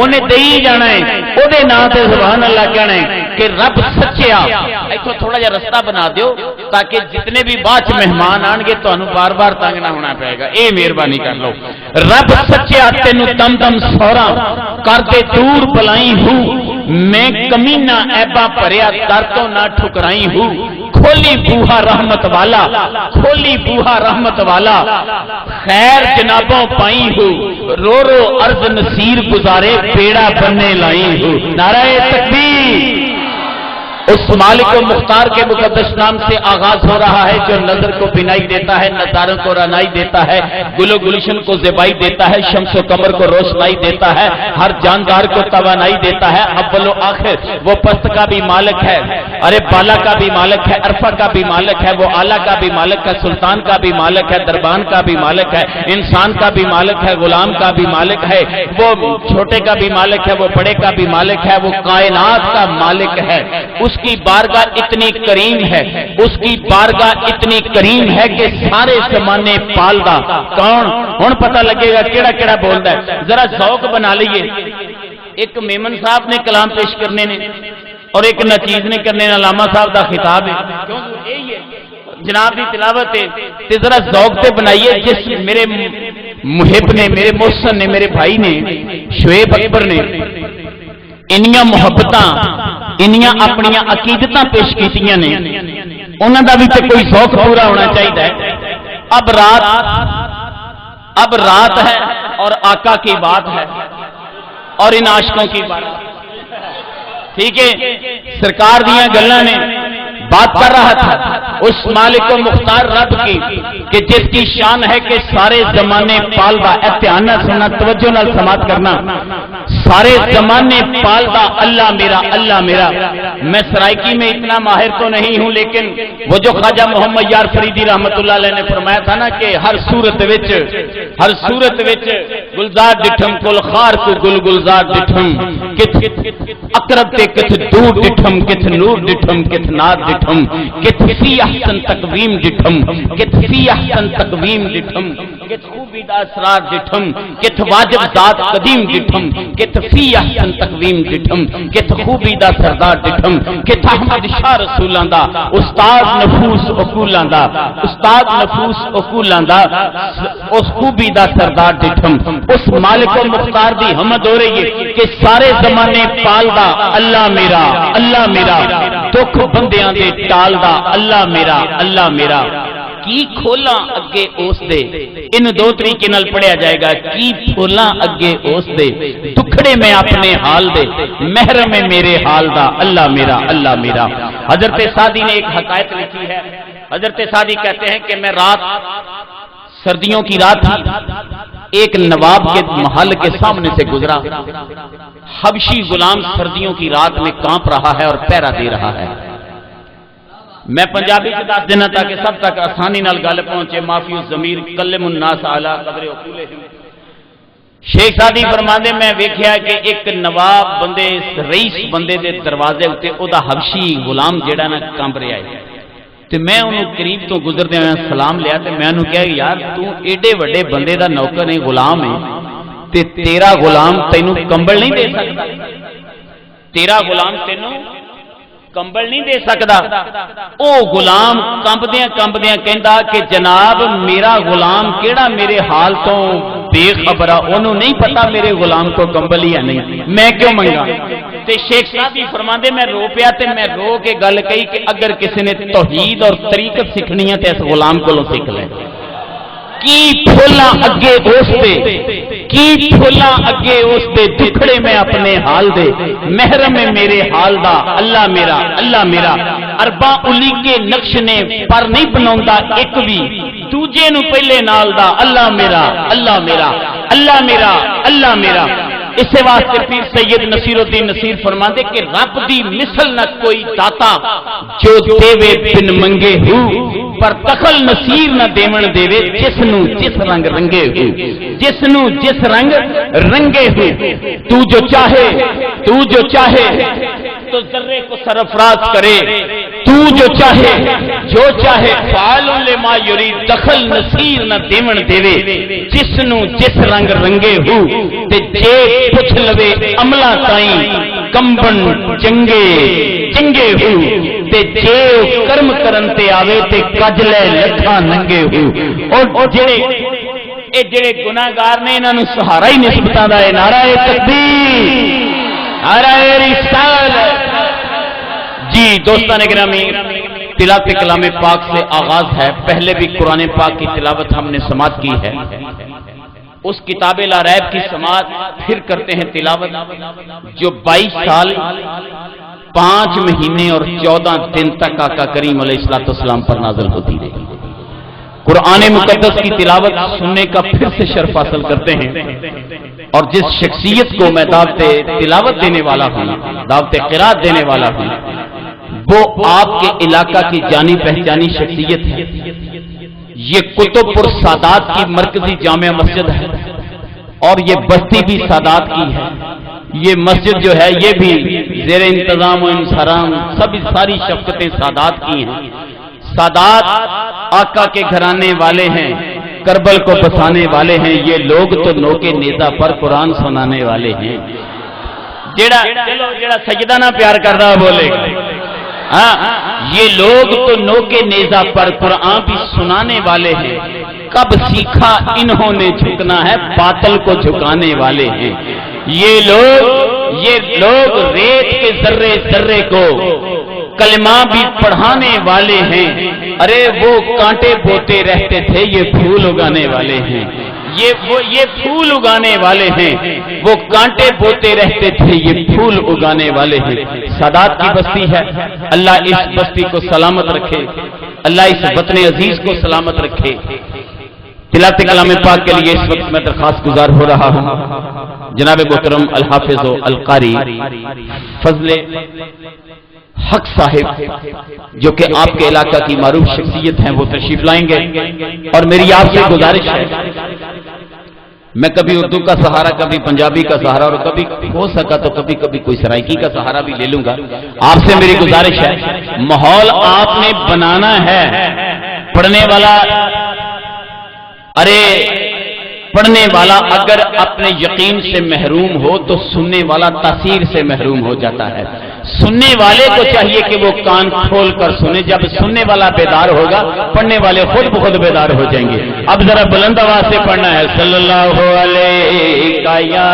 انہیں دے ہی جانا ہے، وہ نام تے سبحان اللہ کہنا ہے کہ رب سچیا۔ ایتھوں تھوڑا جا رستہ بنا دیو تاکہ جتنے بھی بعد مہمان آن گے تو بار بار تنگ نہ ہونا پائے گا، اے مہربانی کر لو۔ رب سچیا تینو دم دم سورا کر دے دور بلائی ہوں، میں کمینہ ایبا پریا در تو نہ ٹھکرائی ہوں، کھولی بوہا رحمت والا، کھولی بوہا رحمت والا، خیر جنابوں پائی ہوں، رو رو عرض نصیر گزارے بیڑا بننے لائی ہوں۔ نعرہ تکبیر۔ اس مالک و مختار کے مقدس نام سے آغاز ہو رہا ہے جو نظر کو بینائی دیتا ہے، نظاروں کو رانائی دیتا ہے، گل و گلشن کو زیبائی دیتا ہے، شمس و قمر کو روشنائی دیتا ہے، ہر جاندار کو توانائی دیتا ہے، اول و آخر وہ پست کا بھی مالک ہے، ارے بالا کا بھی مالک ہے، عرفہ کا بھی مالک ہے، وہ اعلیٰ کا بھی مالک ہے، سلطان کا بھی مالک ہے، دربان کا بھی مالک ہے، انسان کا بھی مالک ہے، غلام کا بھی مالک ہے، وہ چھوٹے کا بھی مالک ہے، وہ بڑے کا بھی مالک ہے، وہ کائنات کا مالک ہے۔ اس کی بارگاہ اتنی کریم ہے، اس کی بارگاہ اتنی کریم ہے کہ سارے زمانے پالدا۔ کون ہن پتہ لگے گا کیڑا کیڑا بولدا ہے، ذرا ذوق بنا لئیے۔ ایک میمن صاحب نے کلام پیش کرنے نے اور ایک نچیز نے کرنے نے، علامہ صاحب دا خطاب ہے، کیوں یہی ہے جناب دی تلاوت ہے، تے ذرا ذوق تے بنائیے۔ جس میرے محب نے، میرے محسن نے، میرے بھائی نے، شعیب اکبر نے انیاں محبتاں، انیاں اپنیاں عقیدتاں پیش کیتیاں نے، انہاں دا بھی تے کوئی ذوق پورا ہونا چاہیے۔ اب رات ہے اور آقا کی بات ہے اور ان عاشقوں کی بات، ٹھیک ہے، سرکار دیاں گلاں نے بات کر رہا تھا اس مالک و مختار رب کی کہ جس کی شان ہے کہ سارے زمانے پالدا۔ احتیاط نہ سننا، توجہ نال سماعت کرنا، سارے زمانے پالدا اللہ میرا، اللہ میرا۔ میں سرائکی میں اتنا ماہر تو نہیں ہوں، لیکن وہ جو خواجہ محمد یار فریدی رحمت اللہ علیہ نے فرمایا تھا نا کہ ہر صورت وچ گلزار ڈٹھم کل خار کو گل گلزار ڈٹھم، کت اقرب تے کت دور ڈٹھم، کت نور ڈٹھم، کت نار ڈٹھم، کت فی احسن تقویم ڈٹھم، کت فی احسن تقویم ڈٹھم، کت خوبی دا اسرار ڈٹھم، کت واجب ذات قدیم ڈٹھم، کت فی احسن تقویم ڈٹھم، کت خوبی دا سردار ڈٹھم، کت احمد شاہ رسولاں دا استاد نفوس عقولاں دا، استاد نفوس عقولاں دا اس خوبی دا سردار ڈٹھم۔ اس مالک و مختار دی حمد ہو رہی ہے کہ سارے زمانے پالدا اللہ میرا، اللہ میرا، دکھ بندیاں دے ٹالدا اللہ میرا، اللہ میرا۔ کی کھولاں اگے اس دے، ان دو طریقے نال پڑھیا جائے گا، کی کھولاں اگے اس دے، دکھڑے میں اپنے حال دے، محرم میرے حال دا اللہ میرا، اللہ میرا۔ حضرت سعدی نے ایک حقائق لکھی ہے، حضرت سعدی کہتے ہیں کہ میں رات، سردیوں کی رات تھی، ایک نواب کے محل کے سامنے سے گزرا، حبشی غلام سردیوں کی رات میں کانپ رہا ہے اور پہرا دے رہا ہے۔ میں پنجابی کے دس دینا تاکہ سب تک آسانی نال گل پہنچے۔ معافی الضمیر کلم الناس اعلی قدر عقولہم۔ شیخ سعدی فرماندے میں ویکھیا کہ ایک نواب بندے، رئیس بندے دے دروازے تے او دا حبشی غلام جیڑا نا کانپ رہا ہے، تے میں انہوں قریب تو گزردے میں سلام لیا تے میں انہوں کہا یار تو ایڈے وڈے بندے دا نوکر ہے، غلام ہے، تے تیرا غلام تینوں کمبل نہیں دے سکتا، تیرا غلام تینوں کمبل نہیں دے سکتا۔ او غلام کمبدیاں کہندا کہ جناب میرا غلام کیڑا میرے حال تو بے خبرہ، انہوں نہیں پتا میرے غلام کو کمبل ہی ہے نہیں، میں کیوں منگا۔ تے شیخ صاحبی فرماندے میں رو پیا تے میں رو کے گل کہی کہ اگر کسی نے توحید اور طریقت سیکھنی ہے تے اس غلام کولوں سیکھ لے۔ کی پھولاں اگے اس دے، کی پھولاں اگے اس دے، دکھڑے میں اپنے حال دے، محرم میرے حال دا اللہ میرا، اللہ میرا۔ ارباں الی کے نقش نے پر نہیں بناوندا ایک بھی، دوجے نو پہلے نال دا اللہ میرا، اللہ میرا، اللہ میرا، اللہ میرا۔ اس واسطے پیر سید نصیر الدین نصیر فرماندے کہ رب دی مثل نہ کوئی داتا جو دیوے بن منگے ہو، پر دخل نصیر نہ دیون دیوے جس نو جس رنگ رنگے ہو، جس نو جس رنگ رنگے ہو۔ تو جو چاہے تو ذرے کو سرفراز کرے، تو جو چاہے فعال لما یرید دخل نصیر نہ دیون دیوے جس نو جس رنگ رنگے ہو تے جے پوچھ لوے عملہ تائیں کمبن چنگے ہو تے جے کرم کرن تے آوے تے کج لے لکھاں ننگے ہو اور جڑے گناہگار نے انہاں نو سہارا ہی نسبتاں دا ہے نعرہ تکبیر نعرہ رسالت۔ جی دوستان گرامی، تلاوت کلام پاک سے آغاز ہے۔ پہلے بھی قرآن پاک کی تلاوت ہم نے سماعت کی ہے، اس کتاب لا ریب کی سماعت پھر کرتے ہیں تلاوت، جو 22 سال 5 مہینے اور 14 دن تک آقا کریم علیہ السلام پر نازل ہوتی رہی۔ قرآن مقدس کی تلاوت سننے کا پھر سے شرف حاصل کرتے ہیں، اور جس شخصیت کو میں دعوت تلاوت دینے والا ہوں، دعوت قرات دینے والا ہوں، وہ آپ کے علاقہ کی جانی پہچانی شخصیت ہے۔ یہ قطب پور سادات کی مرکزی جامع مسجد ہے، اور یہ بستی بھی سادات کی ہے۔ یہ مسجد جو ہے یہ بھی زیر انتظام و انصرام ساری شفقتیں سادات کی ہیں۔ سادات آقا کے گھرانے والے ہیں، کربل کو بسانے والے ہیں۔ یہ لوگ تو نوکے نیزہ پر قرآن سنانے والے ہیں۔ جڑا سجدہ نہ پیار کر رہا بولے گا ہاں، یہ لوگ تو نوکے نیزہ پر قرآن بھی سنانے والے ہیں۔ کب سیکھا انہوں نے جھکنا ہے، باطل کو جھکانے والے ہیں۔ یہ لوگ ریت کے ذرے ذرے کو کلمہ بھی پڑھانے والے ہیں۔ ارے وہ کانٹے بوتے رہتے تھے، یہ پھول اگانے والے ہیں۔ یہ پھول اگانے والے ہیں، وہ کانٹے بوتے رہتے تھے، یہ پھول اگانے والے ہیں۔ سادات کی بستی ہے، اللہ اس بستی کو سلامت رکھے، اللہ اس وطن عزیز کو سلامت رکھے۔ تلاوت کلام پاک کے لیے اس وقت میں درخواست گزار ہو رہا ہوں جناب محترم الحافظ و القاری فضل حق صاحب، جو کہ آپ کے علاقہ کی معروف شخصیت ہیں، وہ تشریف لائیں گے۔ اور میری آپ سے گزارش ہے، میں کبھی اردو کا سہارا، کبھی پنجابی کا سہارا، اور کبھی ہو سکا تو کبھی کوئی سرائکی کا سہارا بھی لے لوں گا۔ آپ سے میری گزارش ہے، ماحول آپ نے بنانا ہے۔ پڑھنے والا اگر اپنے یقین سے محروم ہو تو سننے والا تاثیر سے محروم ہو جاتا ہے۔ سننے والے کو چاہیے کہ وہ کان کھول کر سنے۔ جب سننے والا بیدار ہوگا، پڑھنے والے خود بخود بیدار ہو جائیں گے۔ اب ذرا بلند آواز سے پڑھنا ہے، صلی اللہ علیہ یا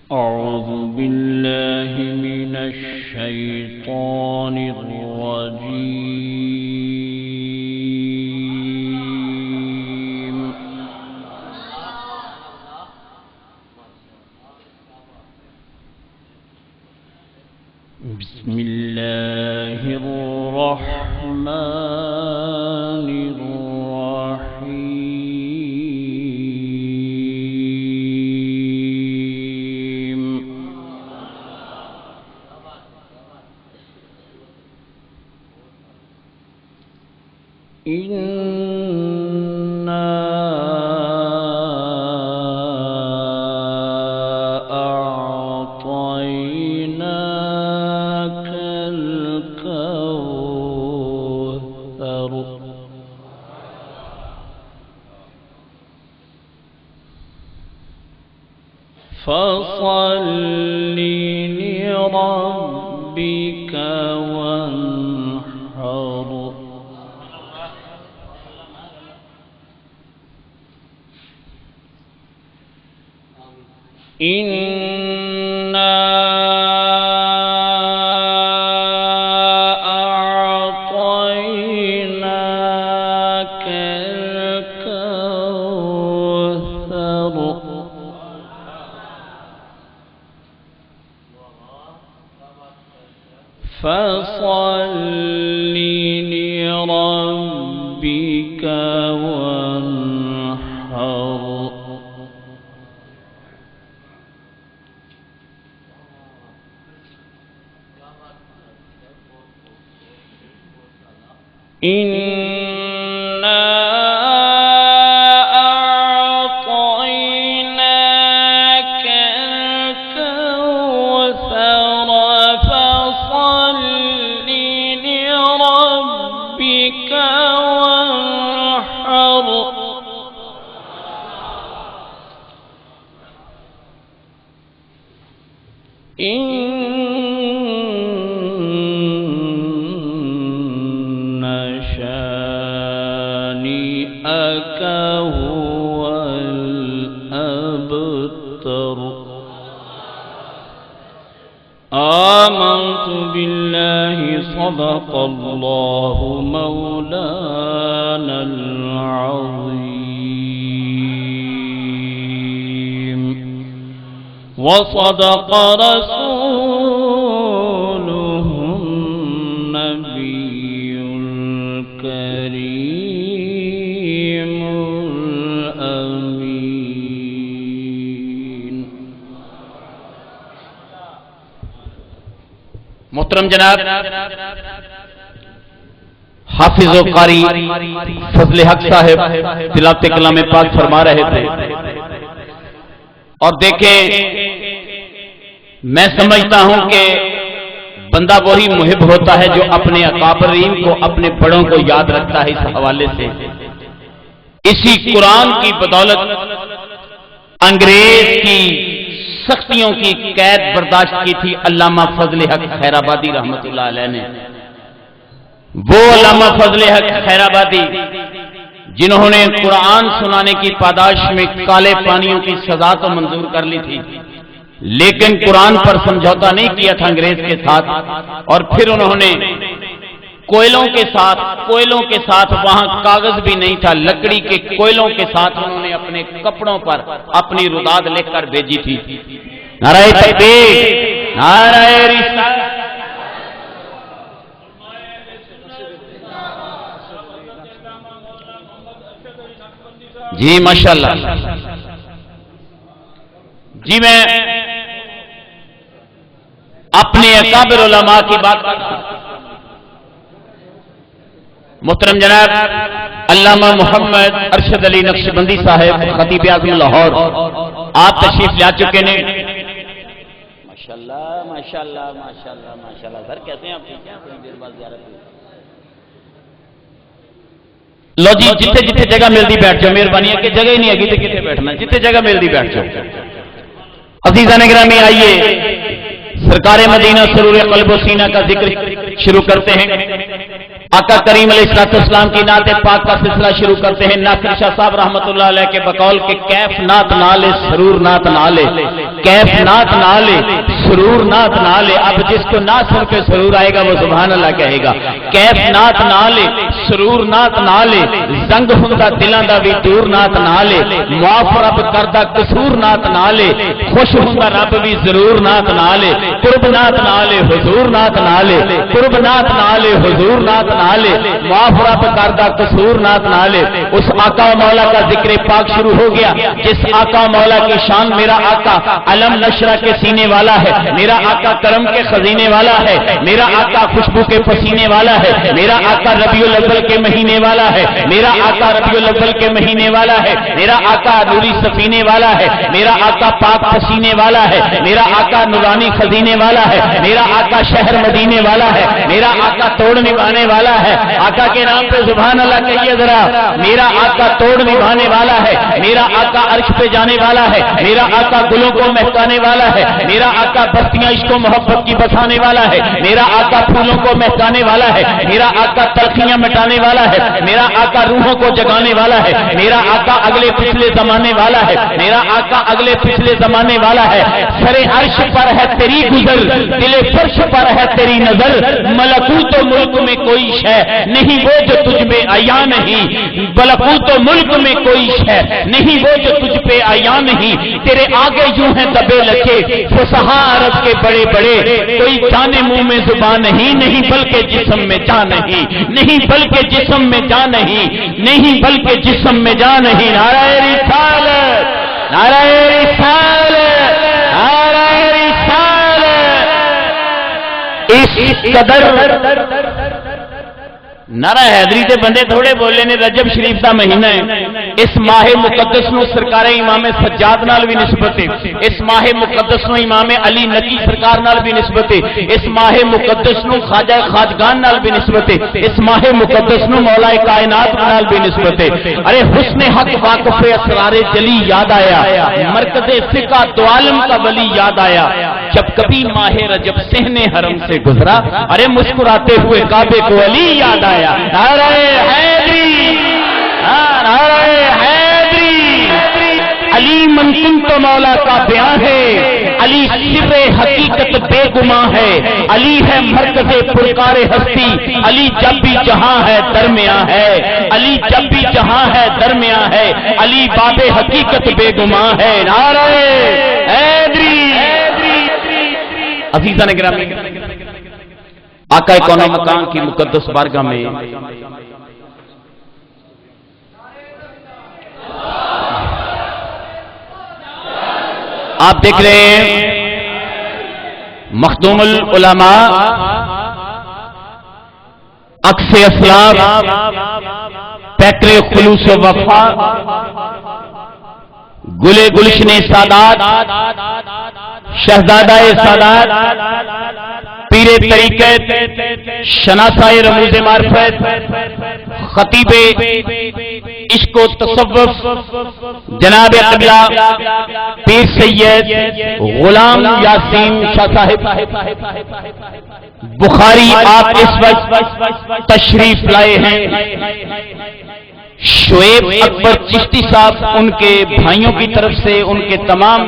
أعوذ بالله من الشيطان الرجيم بسم الله الرحمن الرحيم إنا أعطيناك الكوثر فصل لربك وانحر إنا أعطيناك الكوثر فصل لربك وانحر إنا أعطيناك الكوثر فصل لربك وانحر شانئك هو الأبتر آمنت بالله صدق الله مولانا العظيم وصدق رسوله النبي الكريم الأمين. محترم جناب حافظ و قاری فضل حق صاحب تلاوت کلام پاک فرما رہے تھے، اور دیکھیں میں سمجھتا ہوں کہ بندہ وہی محب ہوتا ہے جو اپنے اکابرین کو، اپنے بڑوں کو یاد رکھتا ہے. اس حوالے سے اسی قرآن کی بدولت انگریز کی سختیوں کی قید برداشت کی تھی علامہ فضل حق خیرآبادی رحمت اللہ علیہ نے. وہ علامہ فضل حق خیرآبادی جنہوں نے قرآن سنانے کی پاداش میں کالے پانیوں کی سزا تو منظور کر لی تھی، لیکن قرآن پر سمجھوتا نہیں کیا تھا انگریز کے ساتھ، اور پھر انہوں نے کوئلوں کے ساتھ وہاں کاغذ بھی نہیں تھا، لکڑی کے کوئلوں کے ساتھ انہوں نے اپنے کپڑوں پر اپنی رداد لکھ کر بھیجی تھی. نعرہ تکبیر، نعرہ رسالت. جی ماشاءاللہ. جی میں اپنے اکابر علماء کی بات کرتا ہوں. محترم جناب علامہ محمد ارشد علی نقشبندی صاحب خطیب اعظم لاہور آپ تشریف لا چکے ہیں. ماشاءاللہ ماشاءاللہ ماشاءاللہ ماشاءاللہ. سر کیسے ہیں آپ؟ ٹھیک ہیں؟ بڑی دیر بعد زیارت ہوئی. لو جی جتنے جتنے جگہ ملتی بیٹھ جاؤ، مہربانی ہے کہ جگہ ہی نہیں ہے تو کتنے بیٹھنا، جتنے جگہ ملتی بیٹھ جاؤ. عزیزان گرامی آئیے سرکار مدینہ سرور قلب و سینہ کا ذکر شروع کرتے ہیں. آقا کریم علیہ السلام کی نعت پاک کا سلسلہ شروع کرتے ہیں. ناصر شاہ صاحب رحمت اللہ علیہ کے بقول کے کیف نعت نالے سرور نعت نالے، کیف نعت نالے سرور نعت نالے. اب جس کو نہ سن کے سرور آئے گا وہ سبحان اللہ کہے گا. کیف نعت نالے سرور نعت نالے، زنگ ہوندا دلاں دا وی دور نعت نالے، معاف رب کردا قصور نعت نالے، خوش ہوندا رب وی ضرور نعت نالے، قرب نعت نالے حضور نعت نالے، قرب نعت نالے حضور نعت نالے، معاف رب کردہ قصور نعت نالے. اس آقا و مولا کا ذکر پاک شروع ہو گیا جس آقا و مولا کی شان میرا آقا علم نشرہ کے سینے والا ہے، میرا آقا کرم کے خزینے والا ہے، میرا آقا خوشبو کے پسینے والا ہے، میرا آقا ربیع الاول کے مہینے والا ہے، میرا آقا ربیع الاول کے مہینے والا ہے، میرا آقا نوری سفینے والا ہے، میرا آقا پاک پسینے والا ہے، میرا آقا نورانی خزینے والا ہے، میرا آقا شہر مدینے والا ہے، میرا آقا توڑ نبھانے والا ہے. آقا کے نام پہ سبحان اللہ کہیے ذرا. میرا آقا توڑ نبھانے والا ہے، میرا آقا عرش پہ جانے والا ہے، میرا آقا گلوں کو مہکانے والا ہے، میرا آقا بستیاں عشق و محبت کی بسانے والا ہے، میرا آقا پھولوں کو مہکانے والا ہے، میرا آقا تلخیاں مٹانے والا ہے، میرا آقا روحوں کو جگانے والا ہے، میرا آقا اگلے پچھلے زمانے والا ہے، میرا آقا اگلے پچھلے زمانے والا ہے. سر عرش پر ہے تیری گزر، دل فرش پر ہے تیری نظر، ملکوت و ملک میں کوئی شے نہیں وہ جو تجھ پہ عیاں نہیں، ملکوت و ملک میں کوئی شے نہیں وہ جو تجھ پہ عیاں نہیں. تیرے آگے یوں ہے دبے لکھے فصحا عرب کے بڑے بڑے، کوئی جانے منہ میں زبان نہیں، نہیں بلکہ جسم میں جان نہیں، نہیں بلکہ جسم میں جان نہیں، نہیں بلکہ جسم میں جان نہیں۔ نعرہ رسالت، نعرہ رسالت، نعرہ رسالت۔ اس قدر نعرہ حیدری دے بندے تھوڑے بولے نے، رجب شریف دا مہینہ ہے، اس ماہ مقدس نو سرکار امام سجاد نال بھی نسبت ہے، اس ماہ مقدس نو امام علی نقی سرکار نال بھی نسبت ہے، اس ماہ مقدس نو خواجہ خواجگان نال بھی نسبت ہے، اس ماہ مقدس نو مولا کائنات نال بھی نسبت ہے۔ ارے حسن حق واقف اسرار جلی یاد آیا، مرکز فقہ دو عالم کا ولی یاد آیا، جب کبھی ماہ رجب صحن حرم سے گزرا، ارے مسکراتے ہوئے کعبے کو علی یاد آیا۔ نعرہ حیدری، نعرہ حیدری، علی منکن تو مولا کا بیان ہے، علی سر حقیقت بے گماں ہے، علی ہے مرکز پرکار ہستی، علی جب بھی جہاں ہے درمیان ہے، علی جب بھی جہاں ہے درمیان ہے، علی باب حقیقت بے گماں ہے۔ نعرہ حیدری۔ عزیزان گرامی، آقا کون مکان کی مقدس بارگاہ میں آپ دیکھ رہے ہیں مخدوم العلماء، عکس اسلاف، پیکر خلوص و وفا، گلے گلشن سادات، شہزادہ سادات، پیر طریقت، شناسائے رموز معرفت، خطیب عشق و تصوف جناب قبلہ پیر سید غلام یاسین شاہ صاحب بخاری، آپ اس وقت تشریف لائے ہیں۔ شعیب اکبر چشتی صاحب ان کے بھائیوں کی طرف سے، ان کے تمام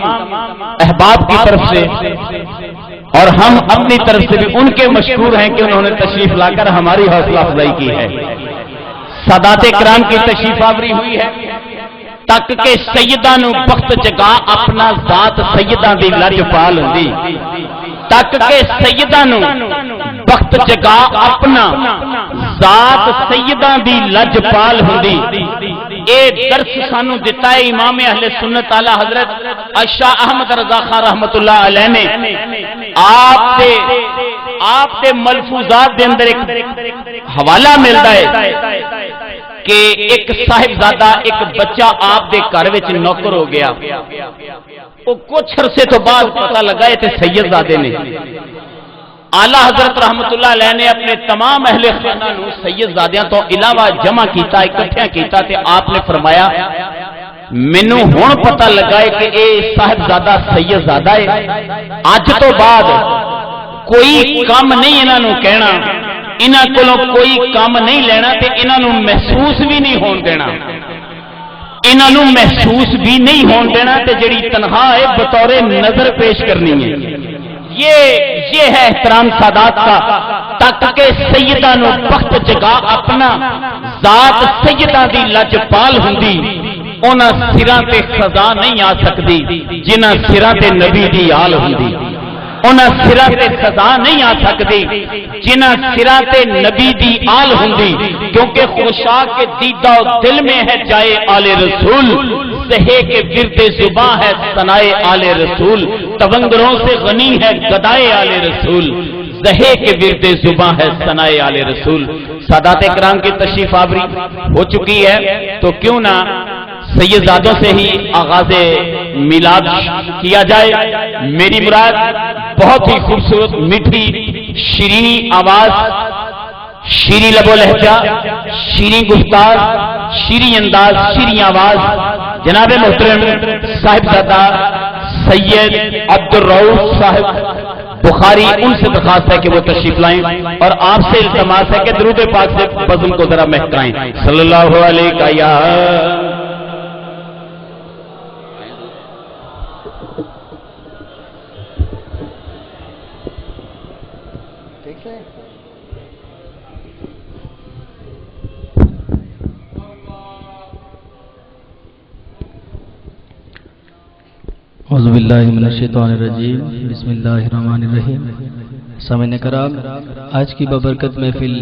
احباب کی طرف سے، اور ہم اپنی طرف سے بھی ان کے مشکور ہیں کہ انہوں نے تشریف لا کر ہماری حوصلہ افزائی کی ہے۔ سادات کرام کی تشریف آوری ہوئی ہے تک کہ سیداں نو بخت جگا اپنا ذات سیداں دی لج پال ہوندی، تک کہ سیداں نو بخت جگا اپنا ذات سیداں دی لج پال ہوندی۔ اے درس سانو دتا ہے امام اہل سنت اعلی حضرت شاہ احمد رضا خان رحمت اللہ علیہ نے۔ آپ دے ملفوظات دے اندر ایک حوالہ ملتا ہے کہ ایک صاحبزادہ، ایک بچہ آپ دے گھر وچ نوکر ہو گیا، وہ کچھ عرصے تو بعد پتہ لگا یہ تے سید زادے نے۔ اعلی حضرت رحمت اللہ علیہ نے اپنے تمام اہل خانہ نو سید زادیاں تو علاوہ جمع کیتا، اکٹھا کیتا تے آپ نے فرمایا مینوں ہن پتہ لگا ہے کہ اے صاحبزادہ سید زادہ ہے، اج تو بعد کوئی کام نہیں انہاں نو کہنا، انہاں کولوں کوئی کام نہیں لینا تے انہاں نو محسوس بھی نہیں ہون دینا، انہاں نو محسوس بھی نہیں ہون دینا تے جڑی تنخواہ ہے بطور نظر پیش کرنی ہے۔ یہ ہے احترام سادات کا، تاکہ کہ سیدہ نو بخت جگا اپنا ذات سیدہ دی لج پال ہوندی، انہاں سراں تے خزاں نہیں آ سکتی جنہاں سراں تے نبی دی آل ہوندی، انہاں سراں تے خزاں نہیں آ سکتی جنہاں سراں تے نبی دی آل ہوندی، کیونکہ خوشا کے دیدہ دل میں ہے جائے آل رسول، سہے کے ورد زباں ہے ثنائے آل رسول، تونگروں سے غنی ہے گدائے آل رسول، زہے کے ورد زباں ہے ثنائے آل رسول۔ سادات کرام کی تشریف آوری ہو چکی ہے تو کیوں نہ سیدزادوں سے ہی آغاز میلاد کیا جائے۔ میری مراد بہت ہی خوبصورت میٹھی شیرینی آواز، شیریں لب و لہجہ، شیریں گفتار، شیریں انداز، شیریں آواز، جناب محترم صاحبزادہ سید عبدالرؤوف صاحب بخاری، ان سے درخواست ہے کہ وہ تشریف لائیں اور آپ سے التماس ہے کہ درود پاک سے بزم کو ذرا مہکائیں۔ صلی اللہ علیہ یا اعوذ باللہ من الشیطان الرجیم بسم اللہ الرحمن الرحیم۔ سامعین کرام، آج کی بابرکت محفل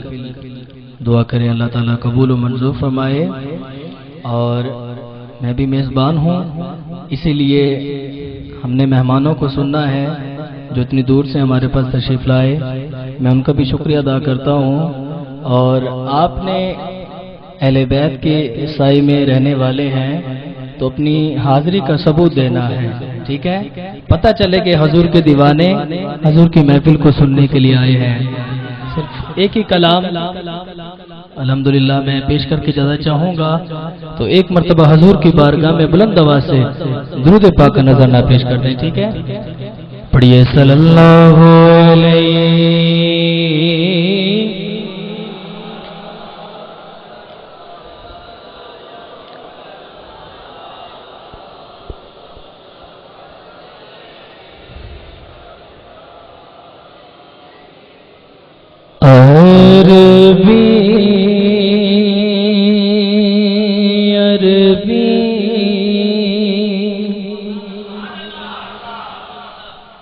دعا کریں اللہ تعالیٰ قبول و منظور فرمائے، اور میں بھی میزبان ہوں، اسی لیے ہم نے مہمانوں کو سننا ہے جو اتنی دور سے ہمارے پاس تشریف لائے، میں ان کا بھی شکریہ ادا کرتا ہوں۔ اور آپ نے اہل بیت کے سائے میں رہنے والے ہیں تو اپنی حاضری کا ثبوت دینا ہے، ٹھیک ہے؟ پتہ چلے کہ حضور کے دیوانے حضور کی محفل کو سننے کے لیے آئے ہیں۔ صرف ایک ہی کلام الحمدللہ میں پیش کر کے جانا چاہوں گا، تو ایک مرتبہ حضور کی بارگاہ میں بلند آواز سے درود پاک کا نذرانہ پیش کر دیں، ٹھیک ہے؟ پڑھیے صلی اللہ علیہ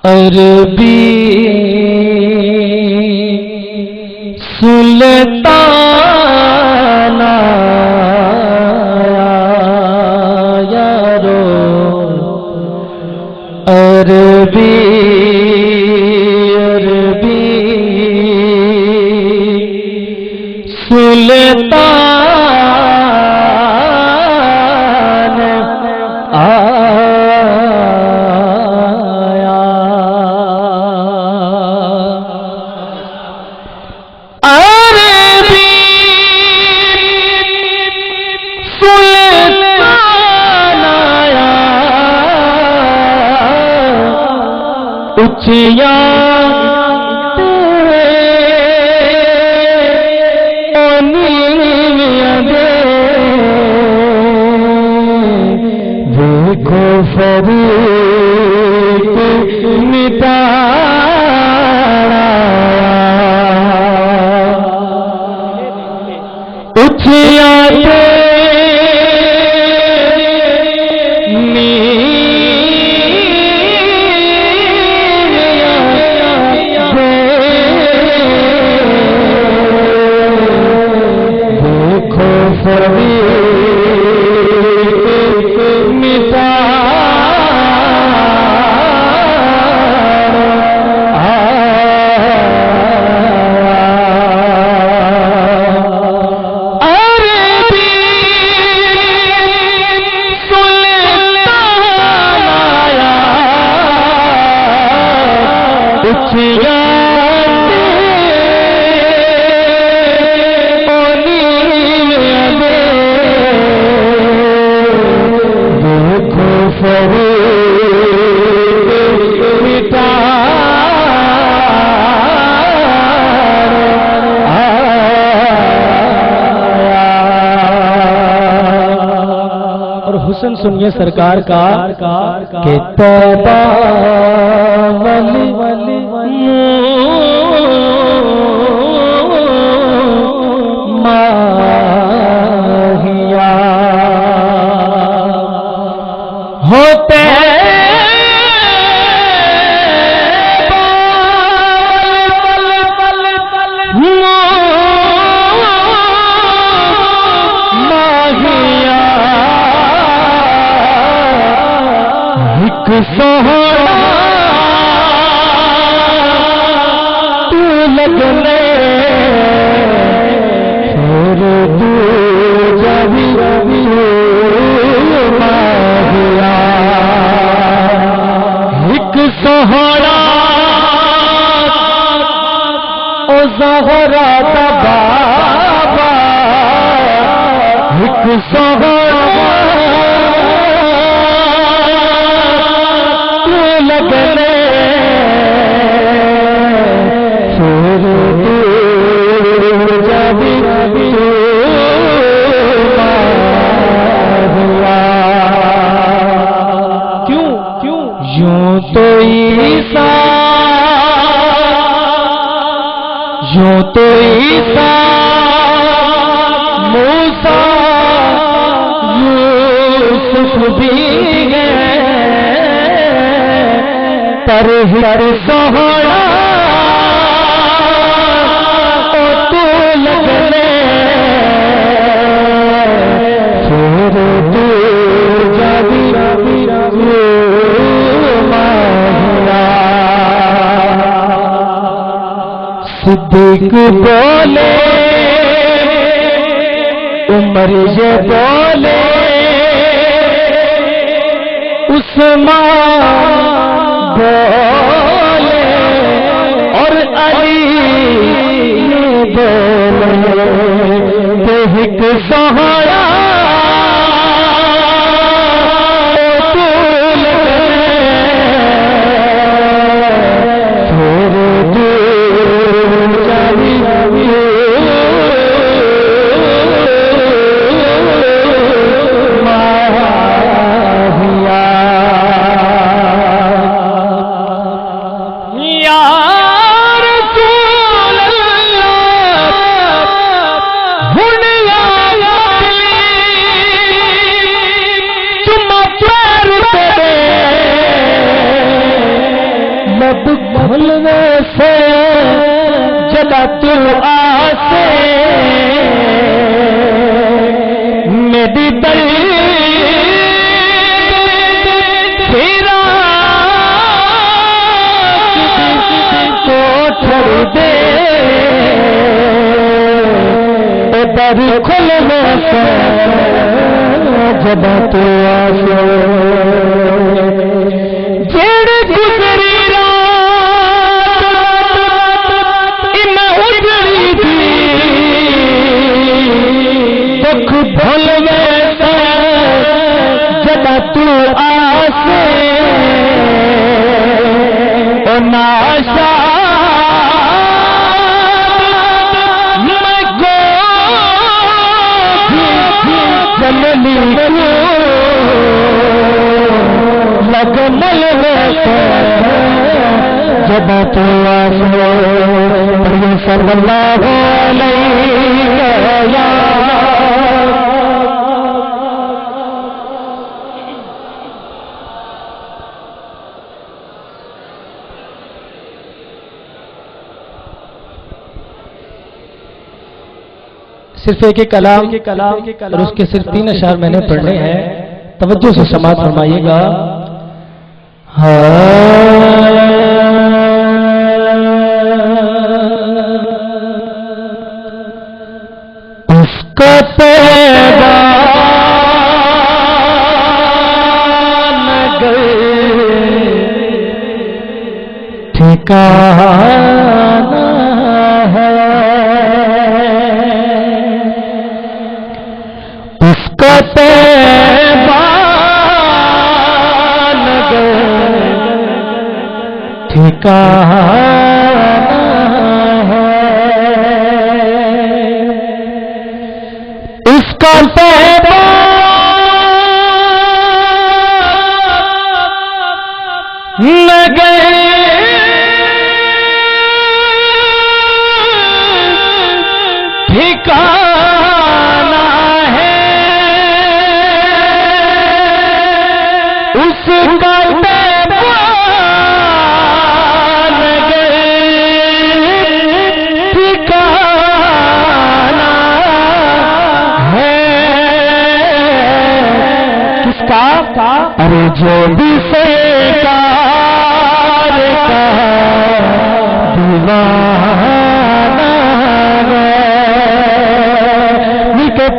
عربی سلطان یارو، عربی سلطان اچھیا دیکھو فریق مٹا اچھیا حسن سنیے سرکار کا کہ توبہ ولی ماہیا ہوتے سہارا تو لگنے پھر تو جبھی ماہیا ایک سہارا او زہرا دا بابا ایک سہارا لگنے پھر جبھی کیوں یوں تو عیسیٰ موسیٰ یوسف بھی گئے پر ہر سہارا تو لگنے پھر دور جبی ماہرہ صدیق بولے عمر یہ بولے عثمان بولے اور علی بولے ایک سہارا کھلنے سے جدا تو آسے میری دل تیرا کو چھوڑ دے در کھلنے سے جدا تو آسے جڑ گزری بھول گئے جدا تو آسے او ناشا میں گو جللی لگ مل گئے جدا تو آسے صلی اللہ علیہ صرف ایک کلام اور اس کے صرف 3 اشعار میں نے پڑھنے ہیں، توجہ سے سماعت فرمائیے گا۔ اس کا پیدا ٹھکانہ ہے، اس کا پیبان ٹھکانہ ہے، اس کا پیبان ٹھکانہ ہے، اس کا پیبان ٹھکانہ ہے، کس کا؟ ارے جو بھی سرکار کا دیوانہ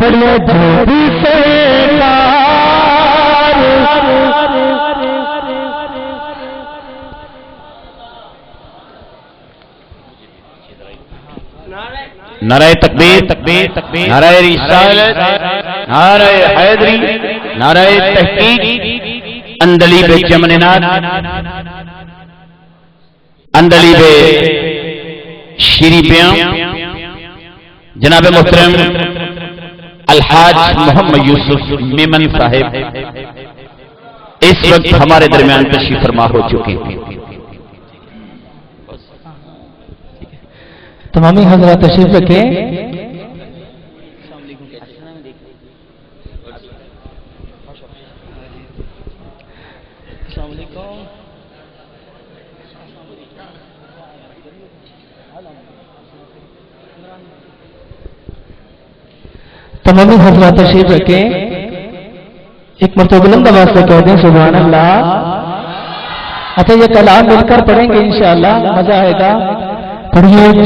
پڑھے جو بھی سرکار نعرہ تکبیر نعرہ رسالت نعرہ حیدری نعرہ تحقیق اندلیب جمنات اندلیب شیری بیاں جناب محترم الحاج محمد یوسف میمن صاحب اس وقت ہمارے درمیان تشریف فرما ہو چکے ہیں۔ تمامی حضرات تشریف رکھیں۔ تمام حضرات تشریف رکھیں، ایک مرتبہ بلند آواز سے کہہ دیں سبحان اللہ۔ اچھا یہ کلام مل کر پڑھیں گے انشاءاللہ، مزہ آئے گا۔ پڑھیے جو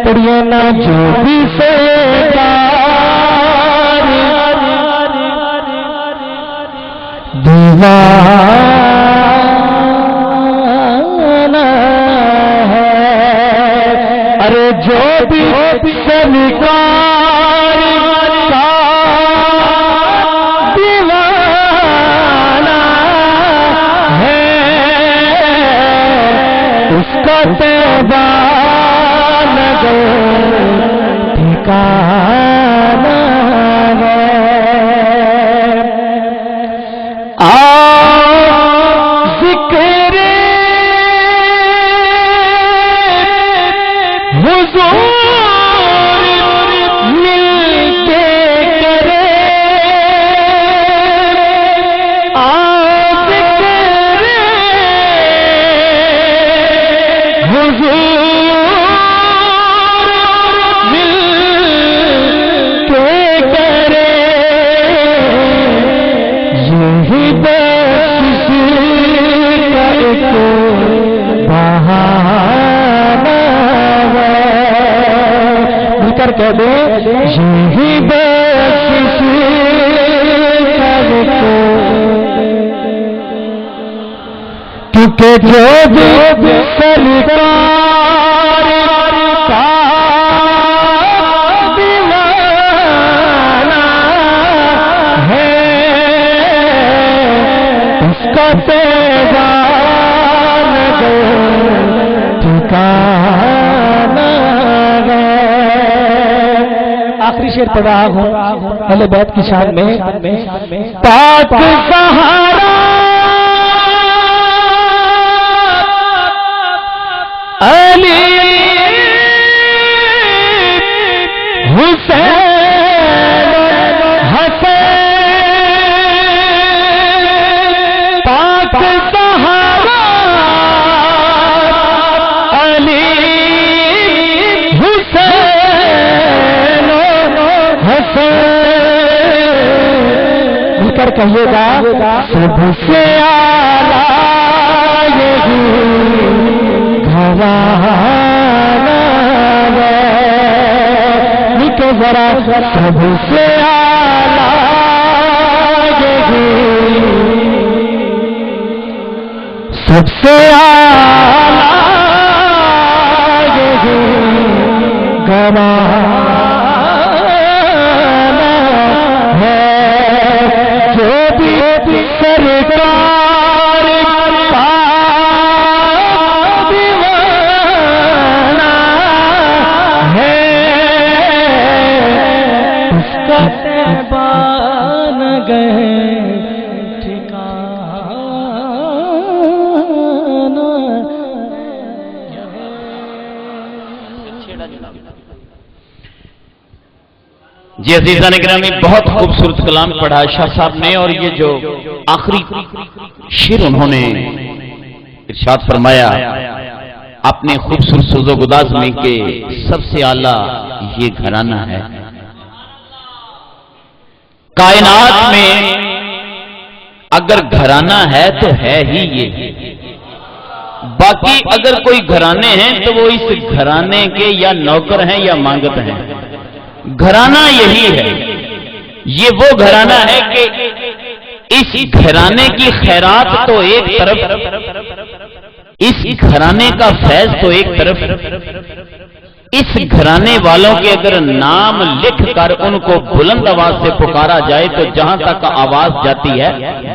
پڑھیے نا جو بھی دیوانہ ہے، ارے جو بھی سرکار کا دیوانہ ہے، اس کا تیبہ لگے ٹھکانہ ہے۔ ذکر حضور مل کے کرے، ذکر حضور مل کے کرے، یہی کہہ دے یہی بخشش کر کو، کیونکہ جو بھی سرکار کا دیوانہ ہے، اس کا پیغام دے ٹھکانہ ہے۔ آخری شعر پڑھ رہا ہوں اہل بیت کی شان میں۔ پاک سہارا علی حسین حسین، پاک سہارا علی حسین مل کر کہیے گا سب سے اعلیٰ یہی گھرانہ ہے، مل کے ذرا سب سے اعلیٰ یہی، سب سے اعلیٰ یہی گھرانہ سرکار کا دیوانہ ہے، اس کا تیبان گئے ٹھکانہ۔ جی عزیزان گرامی، بہت خوبصورت کلام پڑھا شاہ صاحب نے، اور یہ جو آخری شعر انہوں نے ارشاد فرمایا اپنے خوبصورت سوز و گداز میں کہ سب سے اعلیٰ یہ گھرانہ ہے۔ کائنات میں اگر گھرانہ ہے تو ہے ہی یہ، باقی اگر کوئی گھرانے ہیں تو وہ اس گھرانے کے یا نوکر ہیں یا مانگت ہیں۔ گھرانہ یہی ہے، یہ وہ گھرانہ ہے کہ اس گھرانے کی خیرات تو ایک طرف، اس گھرانے کا فیض تو ایک طرف، اس گھرانے والوں کے اگر نام لکھ کر ان کو بلند آواز سے پکارا جائے تو جہاں تک آواز جاتی ہے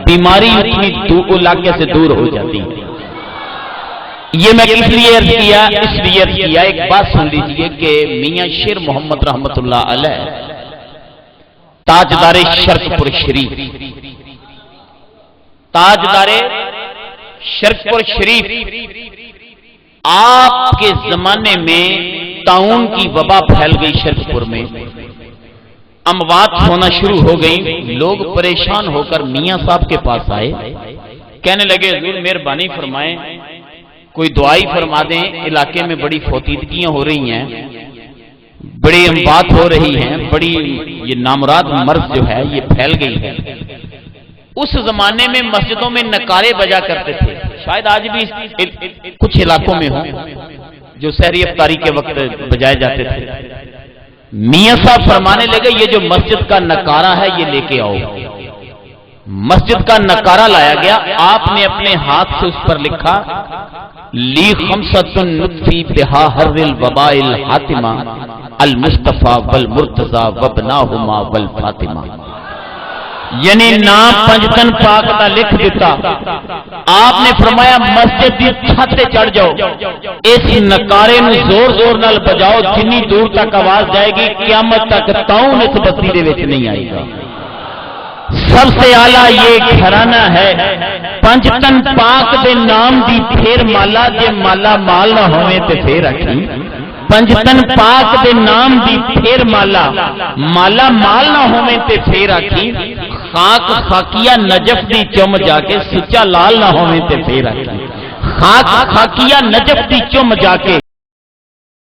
بیماری اتنی علاقے سے دور ہو جاتی ہے۔ یہ میں کس لیے عرض کیا؟ اس لیے عرض کیا، ایک بات سن لیجئے کہ میاں شیر محمد رحمت اللہ علیہ تاجدار شرق پور شریف، تاجدار شرق پور شریف، آپ کے زمانے میں طاعون کی وبا پھیل گئی شرق پور میں، اموات ہونا شروع ہو گئی. لوگ پریشان ہو کر میاں صاحب کے پاس آئے, کہنے لگے حضور مہربانی فرمائیں, کوئی دعائی فرما دیں, علاقے میں بڑی فوتیدگیاں ہو رہی ہیں, بڑی اموات ہو رہی ہیں, بڑی یہ نامراد مرض جو ہے یہ پھیل گئی ہے. اس زمانے میں مسجدوں میں نکارے بجا کرتے تھے, شاید آج بھی کچھ علاقوں میں ہوں جو سحری افطاری کے وقت بجائے جاتے تھے. میاں صاحب فرمانے لگے یہ جو مسجد کا نکارہ ہے یہ لے کے آؤ. مسجد کا نکارہ لایا گیا. آپ نے اپنے ہاتھ سے اس پر لکھا لی خمسۃ نطفی بہا حر الوباء الحاتمہ المصطفیٰ والمرتضیٰ وابناہما والفاطمہ. یعنی نام پنجتن پاک کا لکھ دیتا. آپ نے فرمایا مسجد کی چھت تے چڑھ جاؤ, اس نکارے نو زور زور نال بجاؤ, جنی دور تک آواز جائے گی قیامت تک تاؤن اس بستی دے وچ نہیں آئے گا. سب سے اعلیٰ یہ گھرانہ ہے پنجتن پاک دے نام دی پھر مالا, جے مالا مال نہ ہوئے تے پھر رکھی. پنجتن پاک دے نام دی پھر مالا, مالا مال نہ ہوئے تے پھر رکھی. خاک خاکیہ نجف دی چم جا کے سچا لال نہ ہوئے تے پھر رکھی. خاک خاکیہ نجف دی چم جا کے